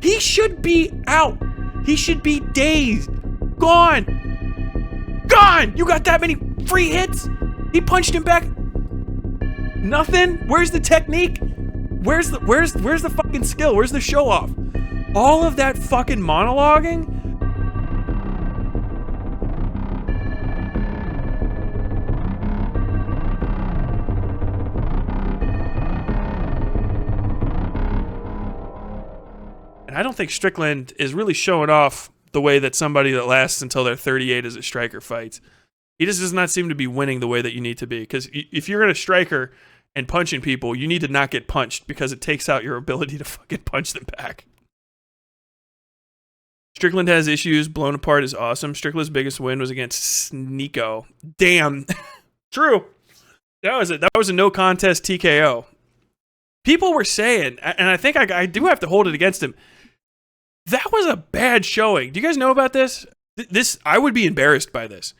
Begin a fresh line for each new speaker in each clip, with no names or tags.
He should be out. He should be dazed. Gone. You got that many free hits? He punched him back. Nothing? Where's the technique? Where's the fucking skill? Where's the show off? All of that fucking monologuing? And I don't think Strickland is really showing off the way that somebody that lasts until they're 38 as a striker fights. He just does not seem to be winning the way that you need to be. Because if you're going to striker and punching people, you need to not get punched because it takes out your ability to fucking punch them back. Strickland has issues. Blown apart is awesome. Strickland's biggest win was against Sneako. Damn. True. That was a no contest TKO. People were saying, and I think I do have to hold it against him, that was a bad showing. Do you guys know about this? I would be embarrassed by this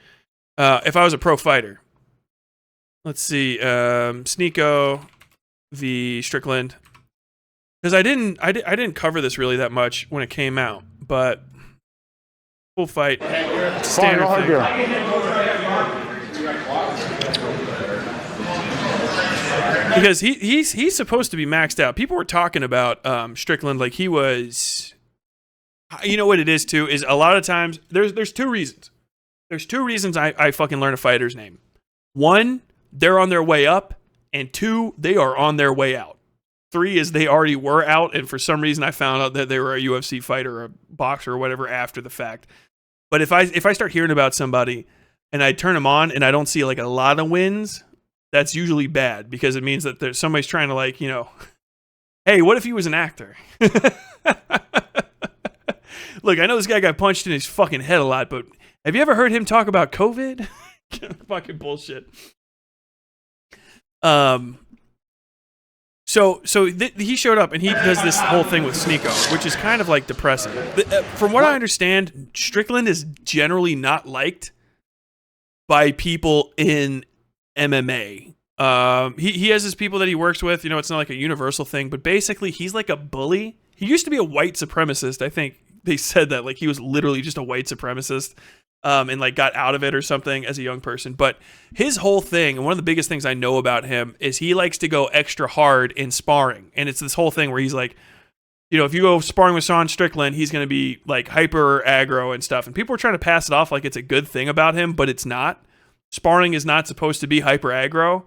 if I was a pro fighter. Let's see, Sneako v. Strickland, because I didn't cover this really that much when it came out, but full fight, standard thing. Because he's supposed to be maxed out. People were talking about Strickland like he was. You know what it is too is a lot of times there's two reasons. There's two reasons I fucking learn a fighter's name. One, they're on their way up, and two, they are on their way out. Three is they already were out, and for some reason I found out that they were a UFC fighter or a boxer or whatever after the fact. But if I start hearing about somebody and I turn them on and I don't see like a lot of wins, that's usually bad because it means that there's somebody's trying to like, you know, hey, what if he was an actor? Look, I know this guy got punched in his fucking head a lot, but have you ever heard him talk about COVID? Fucking bullshit. So he showed up and he does this whole thing with Sneako, which is kind of like depressing. From what I understand, Strickland is generally not liked by people in MMA. He has his people that he works with. You know, it's not like a universal thing, but basically he's like a bully. He used to be a white supremacist. I think they said that like he was literally just a white supremacist. And like got out of it or something as a young person. But his whole thing, and one of the biggest things I know about him, is he likes to go extra hard in sparring. And it's this whole thing where he's like, you know, if you go sparring with Sean Strickland, he's going to be like hyper aggro and stuff. And people are trying to pass it off like it's a good thing about him, but it's not. Sparring is not supposed to be hyper aggro.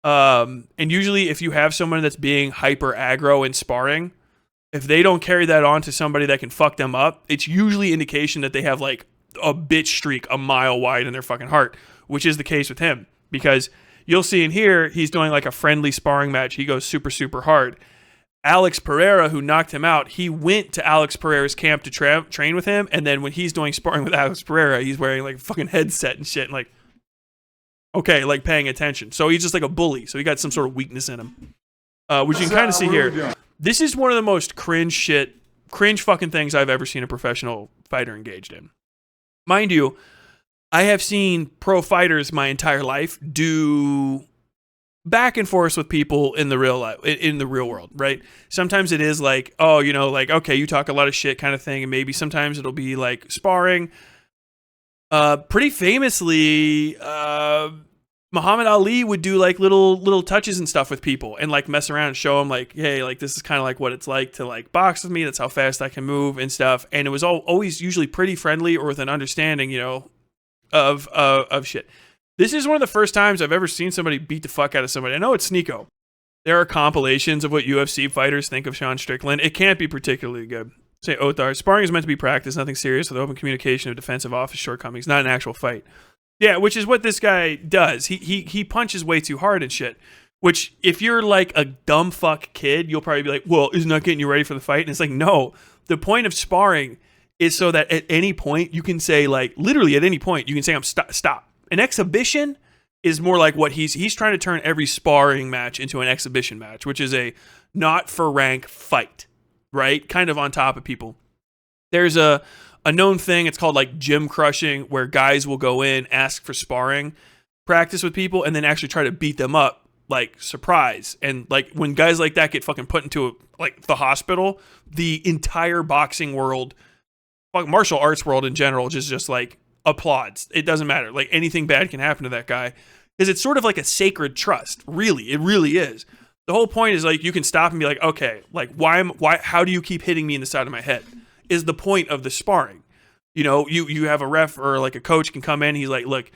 And usually if you have someone that's being hyper aggro in sparring, if they don't carry that on to somebody that can fuck them up, it's usually indication that they have like a bitch streak a mile wide in their fucking heart, which is the case with him, because you'll see in here, he's doing like a friendly sparring match. He goes super, super hard. Alex Pereira, who knocked him out, he went to Alex Pereira's camp to train with him. And then when he's doing sparring with Alex Pereira, he's wearing like a fucking headset and shit. And like, okay, like paying attention. So he's just like a bully. So he got some sort of weakness in him, which you can kind of see here. This is one of the most cringe fucking things I've ever seen a professional fighter engaged in. Mind you, I have seen pro fighters my entire life do back and forth with people in the real life, in the real world, right? Sometimes it is like, oh, you know, like, okay, you talk a lot of shit kind of thing, and maybe sometimes it'll be like sparring. Pretty famously, Muhammad Ali would do like little touches and stuff with people and like mess around and show them like, hey, like this is kind of like what it's like to like box with me. That's how fast I can move and stuff. And it was always usually pretty friendly or with an understanding, you know, of shit. This is one of the first times I've ever seen somebody beat the fuck out of somebody. I know it's Sneako. There are compilations of what UFC fighters think of Sean Strickland. It can't be particularly good. Say Othar, sparring is meant to be practice, nothing serious with open communication of defensive office shortcomings, not an actual fight. Yeah, which is what this guy does. He punches way too hard and shit. Which, if you're like a dumb fuck kid, you'll probably be like, well, isn't that getting you ready for the fight? And it's like, no. The point of sparring is so that at any point you can say, like, literally at any point, you can say, stop. An exhibition is more like what he's trying to turn every sparring match into an exhibition match, which is a not for rank fight, right? Kind of on top of people. There's a known thing, it's called like gym crushing, where guys will go in, ask for sparring practice with people, and then actually try to beat them up like surprise. And like when guys like that get fucking put into like the hospital, the entire boxing world, martial arts world in general, just like applauds. It doesn't matter. Like anything bad can happen to that guy, because it's sort of like a sacred trust. Really, it really is. The whole point is like you can stop and be like, okay, like how do you keep hitting me in the side of my head? Is the point of the sparring. You know, you have a ref or like a coach can come in. He's like, look,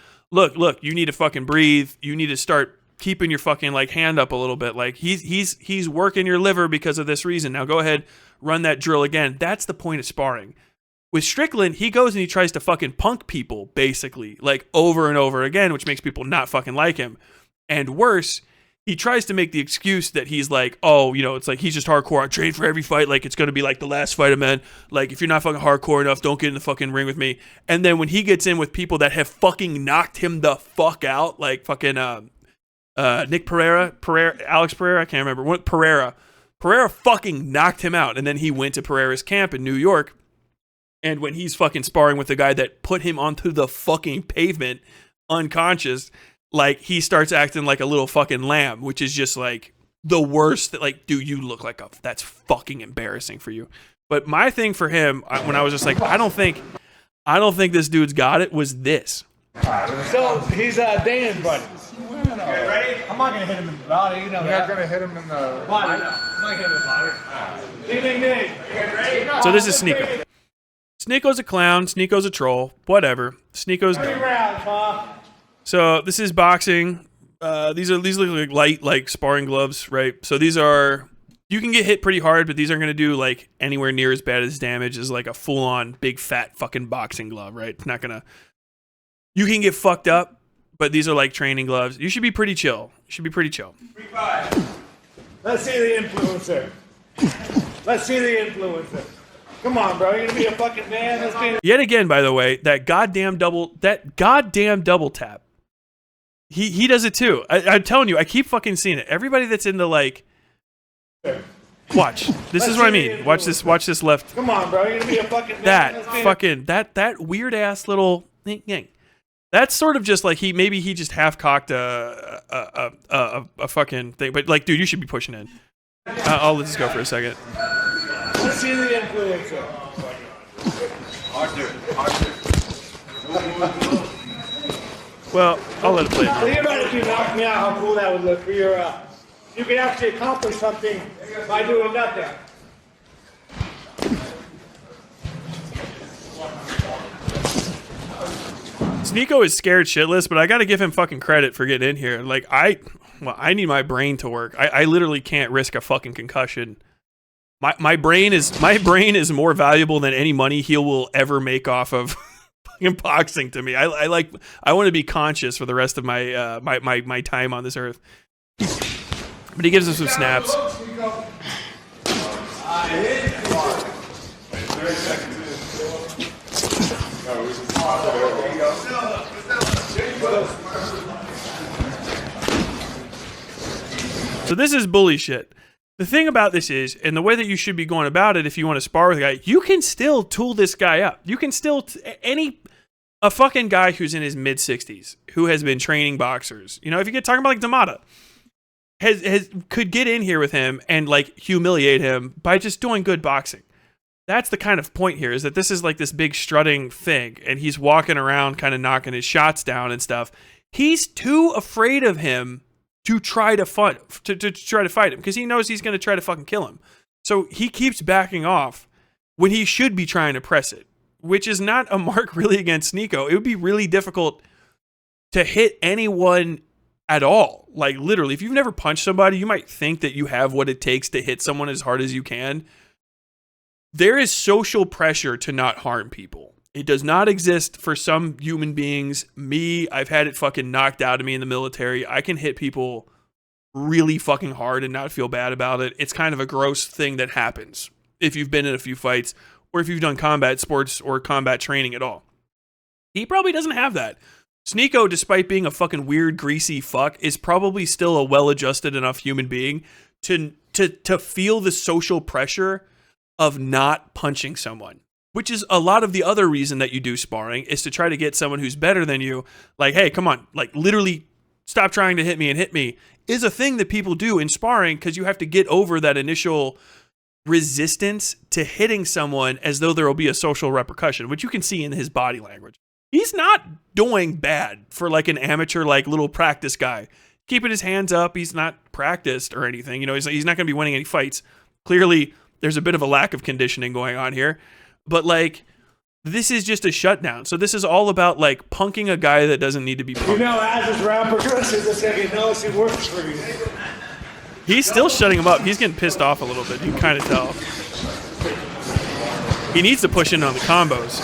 you need to fucking breathe. You need to start keeping your fucking like hand up a little bit. Like he's working your liver because of this reason. Now go ahead, run that drill again. That's the point of sparring. With Strickland, he goes and he tries to fucking punk people basically, like over and over again, which makes people not fucking like him. And worse, he tries to make the excuse that he's like, oh, you know, it's like he's just hardcore. I train for every fight. Like it's going to be like the last fight of men. Like if you're not fucking hardcore enough, don't get in the fucking ring with me. And then when he gets in with people that have fucking knocked him the fuck out, like fucking Nick Pereira, Alex Pereira, I can't remember. Pereira fucking knocked him out. And then he went to Pereira's camp in New York. And when he's fucking sparring with the guy that put him onto the fucking pavement unconscious, like he starts acting like a little fucking lamb, which is just like the worst. Like, dude, you look like that's fucking embarrassing for you. But my thing for him, when I was just like, I don't think this dude's got it, was this.
So he's Dan's buddy. Ready? I'm not gonna hit him in the body. You know
You're not gonna hit him in the
body. I'm not hitting the body. Ding.
So this is Sneako. Sneako's a clown. Sneako's a troll. Whatever. Sneako's dumb.
3 rounds, huh?
So this is boxing. These look like light, like sparring gloves, right? So these are, you can get hit pretty hard, but these aren't gonna do like anywhere near as bad as damage as like a full-on big fat fucking boxing glove, right? It's not gonna. You can get fucked up, but these are like training gloves. You should be pretty chill. You should be pretty chill.
3-5. Let's see the influencer. Let's see the influencer. Come on, bro. You're gonna be a fucking man. Let's be.
Yet again, by the way, that goddamn double tap. He does it too. I'm telling you, I keep fucking seeing it. Everybody that's in the like, watch. This is what I mean. Watch this. Watch this left.
Come on, bro. You're gonna be a fucking man.
That weird ass little thing. That's sort of just like maybe he just half cocked a fucking thing. But like, dude, you should be pushing in. I'll let this go for a second.
Let's see the influencer.
Well, I'll let it play.
Think about if you knocked me out, how cool that would look for your. You could actually accomplish something by doing nothing.
Sneako is scared shitless, but I got to give him fucking credit for getting in here. Like I need my brain to work. I literally can't risk a fucking concussion. My brain is more valuable than any money he will ever make off of fucking boxing to me. I want to be conscious for the rest of my my time on this earth. But he gives us some snaps. So this is bully shit. The thing about this is, and the way that you should be going about it if you want to spar with a guy, you can still tool this guy up. You can still, a fucking guy who's in his mid-60s, who has been training boxers, you know, if you get talking about like Damata, could get in here with him and like humiliate him by just doing good boxing. That's the kind of point here, is that this is like this big strutting thing, and he's walking around kind of knocking his shots down and stuff. He's too afraid of him to try to fight him, because he knows he's going to try to fucking kill him. So he keeps backing off when he should be trying to press it, which is not a mark really against Sneako. It would be really difficult to hit anyone at all. Like literally, if you've never punched somebody, you might think that you have what it takes to hit someone as hard as you can. There is social pressure to not harm people. It does not exist for some human beings. Me, I've had it fucking knocked out of me in the military. I can hit people really fucking hard and not feel bad about it. It's kind of a gross thing that happens if you've been in a few fights or if you've done combat sports or combat training at all. He probably doesn't have that. Sneako, despite being a fucking weird, greasy fuck, is probably still a well-adjusted enough human being to feel the social pressure of not punching someone, which is a lot of the other reason that you do sparring, is to try to get someone who's better than you. Like, hey, come on, like literally stop trying to hit me and hit me. is a thing that people do in sparring because you have to get over that initial resistance to hitting someone as though there will be a social repercussion, which you can see in his body language. He's not doing bad for like an amateur, like little practice guy. Keeping his hands up. He's not practiced or anything. You know, he's not going to be winning any fights. Clearly, there's a bit of a lack of conditioning going on here. But like, this is just a shutdown. So this is all about like punking a guy that doesn't need to be punked.
You know, as this round progresses, this guy knows it works for you.
He's still shutting him up. He's getting pissed off a little bit. You can kind of tell. He needs to push in on the combos.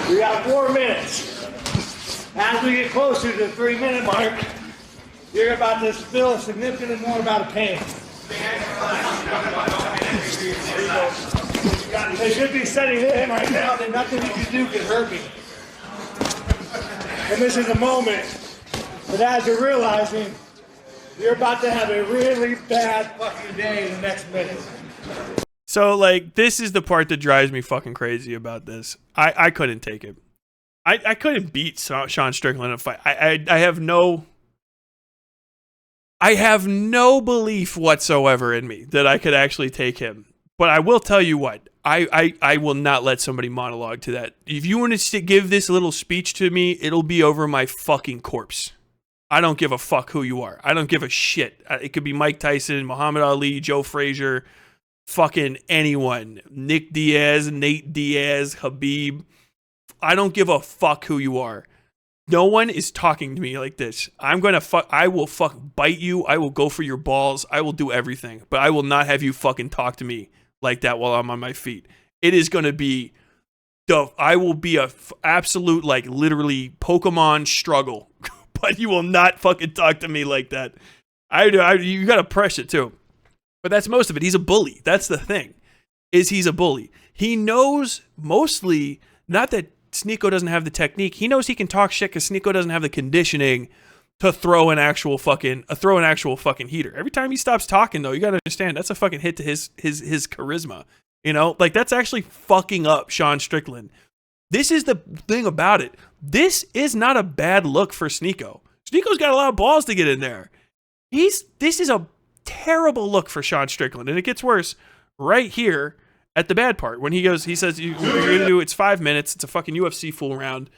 We got 4 minutes. As we get closer to the 3-minute mark, you're about to feel a significant more amount of pain. They should be setting it in right now, and nothing you can do can hurt me. And this is a moment that as you're realizing, you're about to have a really bad fucking day in the next minute.
So, like, this is the part that drives me fucking crazy about this. I couldn't take it. I couldn't beat Sean Strickland in a fight. I have no belief whatsoever in me that I could actually take him. But I will tell you what. I will not let somebody monologue to that. If you want to give this little speech to me, it'll be over my fucking corpse. I don't give a fuck who you are. I don't give a shit. It could be Mike Tyson, Muhammad Ali, Joe Frazier, fucking anyone. Nick Diaz, Nate Diaz, Habib. I don't give a fuck who you are. No one is talking to me like this. I will bite you. I will go for your balls. I will do everything. But I will not have you fucking talk to me like that while I'm on my feet. It is going to be I will be a absolute, like, literally Pokemon struggle. But you will not fucking talk to me like that. You got to press it too. But that's most of it. He's a bully. That's the thing. He's a bully. He knows mostly, not that Sneako doesn't have the technique. He knows he can talk shit because Sneako doesn't have the conditioning to throw an actual fucking heater. Every time he stops talking, though, you got to understand that's a fucking hit to his charisma. You know, like, that's actually fucking up Sean Strickland. This is the thing about it. This is not a bad look for Sneako. Sneako's got a lot of balls to get in there. This is a terrible look for Sean Strickland, and it gets worse right here at the bad part when he says you're gonna do it's 5 minutes. It's a fucking UFC full round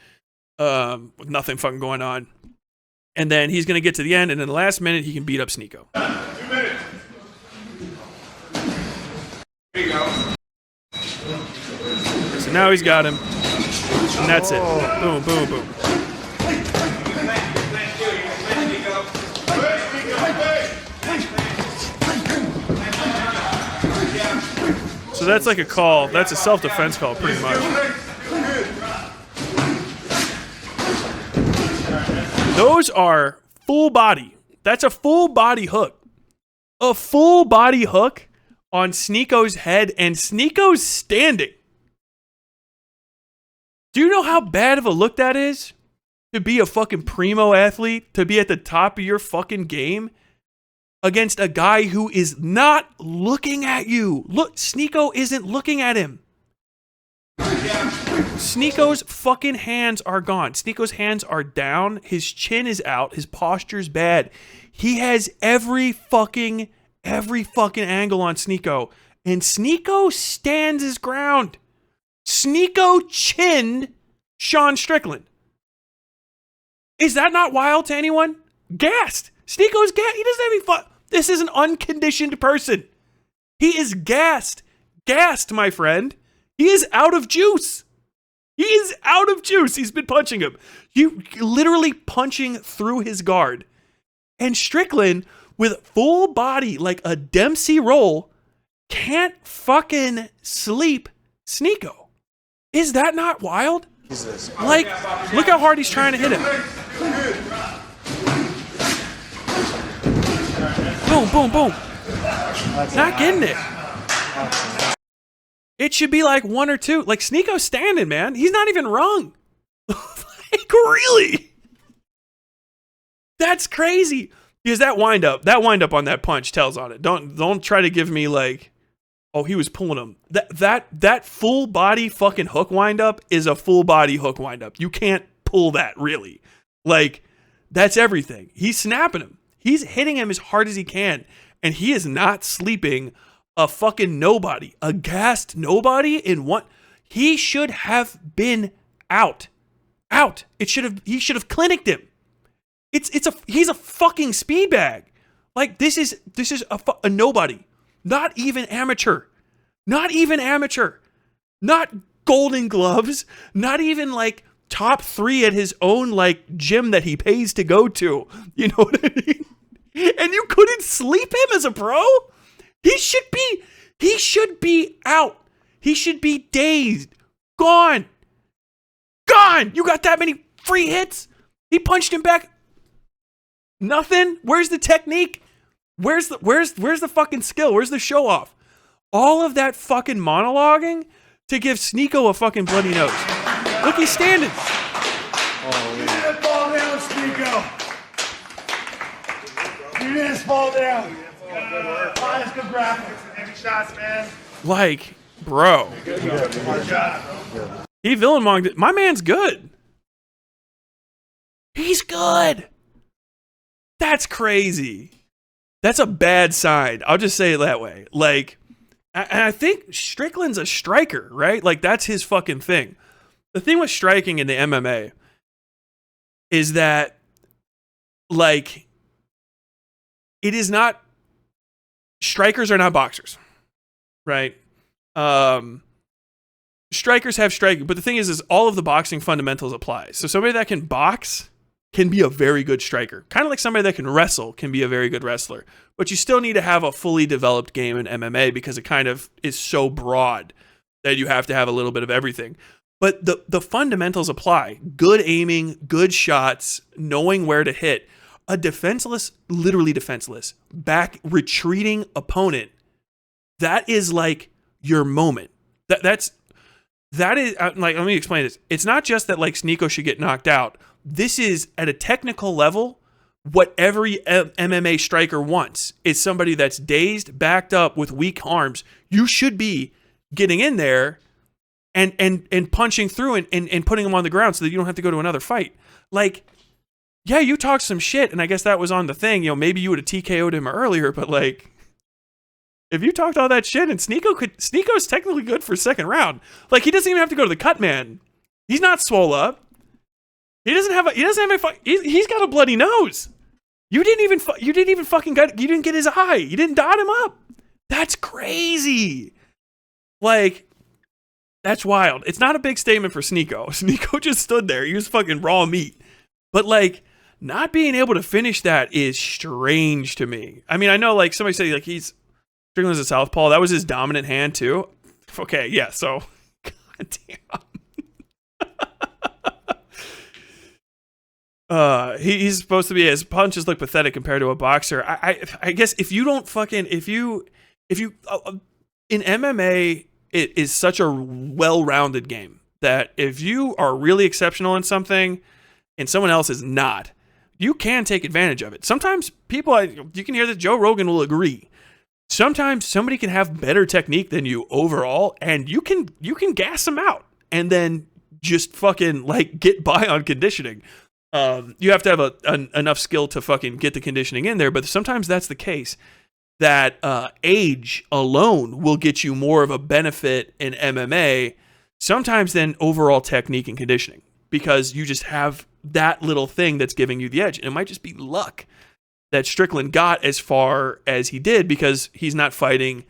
with nothing fucking going on, and then he's gonna get to the end, and in the last minute he can beat up Sneako.
2 minutes. There you go.
So now he's got him, and that's it. Boom, boom, boom. So that's like a call. That's a self-defense call, pretty much. Those are full body. That's a full body hook. A full body hook on Sneako's head, and Sneako's standing. Do you know how bad of a look that is? To be a fucking primo athlete, to be at the top of your fucking game against a guy who is not looking at you. Look, Sneako isn't looking at him. Sneako's fucking hands are gone. Sneako's hands are down. His chin is out. His posture's bad. He has every fucking angle on Sneako. And Sneako stands his ground. Sneako chinned Sean Strickland. Is that not wild to anyone? Gassed. Sneako's gassed. He doesn't have any fun. This is an unconditioned person. He is gassed. Gassed, my friend. He is out of juice. He is out of juice. He's been punching him. You literally punching through his guard. And Strickland, with full body, like a Dempsey roll, can't fucking sleep Sneako. Is that not wild? Like, look how hard he's trying to hit him. Boom, boom, boom. Not getting it. It should be like 1 or 2. Like, Sneako's standing, man. He's not even wrong. Like, really? That's crazy. Because that wind up on that punch tells on it. Don't try to give me like, oh, he was pulling him. That full body fucking hook wind up is a full body hook wind up. You can't pull that, really. Like, that's everything. He's snapping him. He's hitting him as hard as he can. And he is not sleeping a fucking nobody. A gassed nobody in one. He should have been out. Out. He should have clinicked him. He's a fucking speed bag. Like, this is a nobody. Not even amateur. Not even amateur. Not Golden Gloves. Not even like top 3 at his own like gym that he pays to go to. You know what I mean? And you couldn't sleep him as a pro? He should be out. He should be dazed. Gone. You got that many free hits? He punched him back. Nothing. Where's the technique? Where's the fucking skill? Where's the show off? All of that fucking monologuing to give Sneako a fucking bloody nose. Look, he's standing.
You didn't fall down, Sneako. You didn't fall down. Let's go graphics. Heavy shots, man.
Like, bro.
Good job.
He villain monged it. My man's good. He's good. That's crazy. That's a bad sign. I'll just say it that way. Like, and I think Strickland's a striker, right? Like, that's his fucking thing. The thing with striking in the MMA is that, like, it is not, strikers are not boxers, right? Strikers have striking, but the thing is all of the boxing fundamentals apply. So somebody that can box can be a very good striker. Kind of like somebody that can wrestle can be a very good wrestler. But you still need to have a fully developed game in MMA because it kind of is so broad that you have to have a little bit of everything. But the fundamentals apply. Good aiming, good shots, knowing where to hit. A defenseless, literally defenseless, back retreating opponent, that is like your moment. That is like, let me explain this. It's not just that like Sneako should get knocked out. This is at a technical level what every MMA striker wants is somebody that's dazed, backed up with weak arms. You should be getting in there and punching through and putting them on the ground so that you don't have to go to another fight. Like, yeah, you talked some shit, and I guess that was on the thing. You know, maybe you would have TKO'd him earlier, but like, if you talked all that shit, and Sneako's technically good for second round. Like, he doesn't even have to go to the cut man. He's not swole up. He's got a bloody nose. You didn't even get his eye. You didn't dot him up. That's crazy. Like, that's wild. It's not a big statement for Sneako. Sneako just stood there. He was fucking raw meat. But like, not being able to finish that is strange to me. I mean, I know like somebody said like Strickland's a southpaw. That was his dominant hand too. Okay, yeah. So, goddamn. He's supposed to be, his punches look pathetic compared to a boxer. I guess if you don't fucking, if you in MMA, it is such a well-rounded game that if you are really exceptional in something and someone else is not, you can take advantage of it. Sometimes people, you can hear that Joe Rogan will agree. Sometimes somebody can have better technique than you overall, and you can gas them out and then just fucking like get by on conditioning. You have to have enough skill to fucking get the conditioning in there, but sometimes that's the case. That age alone will get you more of a benefit in MMA, sometimes than overall technique and conditioning, because you just have that little thing that's giving you the edge. And it might just be luck that Strickland got as far as he did because he's not fighting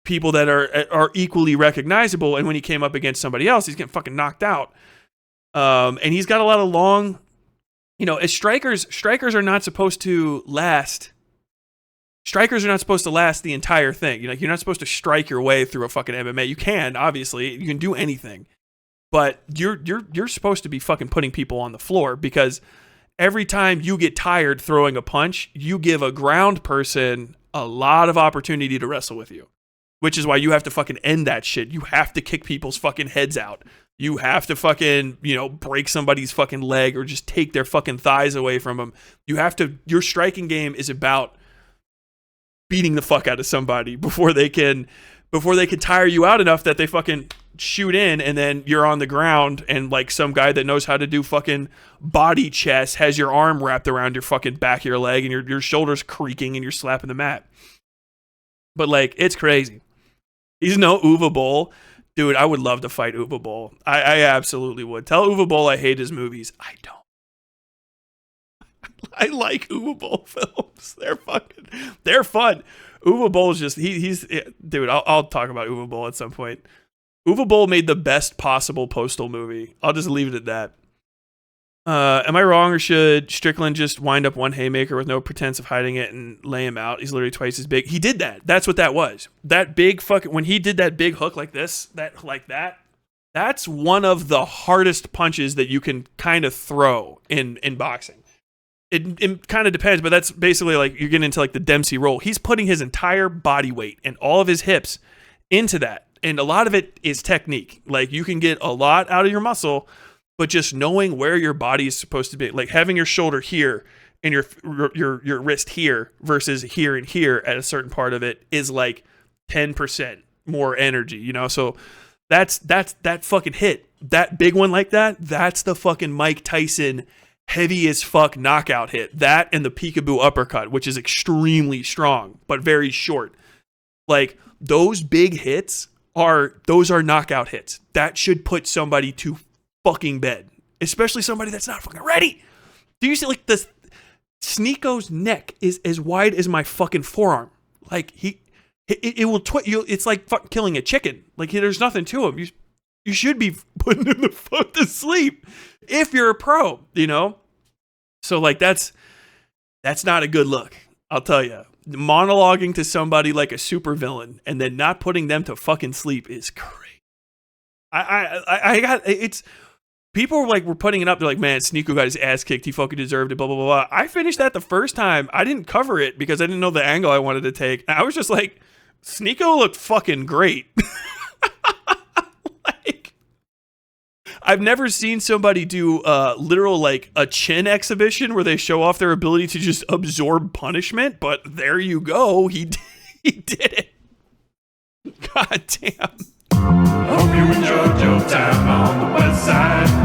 people that are equally recognizable. And when he came up against somebody else, he's getting fucking knocked out. And he's got a lot of long, you know, as strikers are not supposed to last. Strikers are not supposed to last the entire thing. You're not supposed to strike your way through a fucking MMA. You can, obviously, you can do anything, but you're supposed to be fucking putting people on the floor, because every time you get tired throwing a punch, you give a ground person a lot of opportunity to wrestle with you, which is why you have to fucking end that shit. You have to kick people's fucking heads out. You have to fucking, break somebody's fucking leg or just take their fucking thighs away from them. Your striking game is about beating the fuck out of somebody before they can tire you out enough that they fucking shoot in, and then you're on the ground, and like some guy that knows how to do fucking body chest has your arm wrapped around your fucking back of your leg, and your shoulders creaking, and you're slapping the mat. But like, it's crazy. He's no Uwe Boll. Dude, I would love to fight Uwe Boll. I absolutely would. Tell Uwe Boll I hate his movies. I don't. I like Uwe Boll films. They're fun. Uwe Boll is just, he's dude, I'll talk about Uwe Boll at some point. Uwe Boll made the best possible Postal movie. I'll just leave it at that. Am I wrong, or should Strickland just wind up one haymaker with no pretense of hiding it and lay him out? He's literally twice as big. He did that. That's what that was. That big fucking, when he did that big hook like this, that's one of the hardest punches that you can kind of throw in boxing. It kind of depends, but that's basically like you're getting into like the Dempsey roll. He's putting his entire body weight and all of his hips into that. And a lot of it is technique. Like, you can get a lot out of your muscle, but just knowing where your body is supposed to be, like having your shoulder here and your wrist here versus here and here at a certain part of it is like 10% more energy, you know? So that's that fucking hit. That big one like that, that's the fucking Mike Tyson heavy as fuck knockout hit. That and the peekaboo uppercut, which is extremely strong, but very short. Like, those big hits are knockout hits. That should put somebody to fucking bed, especially somebody that's not fucking ready. Do you see, like, the Sneako's neck is as wide as my fucking forearm? Like, it will you. It's like fucking killing a chicken. Like, there's nothing to him. You should be putting him the fuck to sleep if you're a pro, you know? So like, that's not a good look. I'll tell you. Monologuing to somebody like a supervillain and then not putting them to fucking sleep is crazy. It's people were putting it up. They're like, man, Sneako got his ass kicked. He fucking deserved it. Blah, blah, blah, blah. I finished that the first time. I didn't cover it because I didn't know the angle I wanted to take. I was just like, Sneako looked fucking great. Like, I've never seen somebody do literal like a chin exhibition where they show off their ability to just absorb punishment, but there you go. He did it. God damn.
Hope you enjoyed your time on the West Side.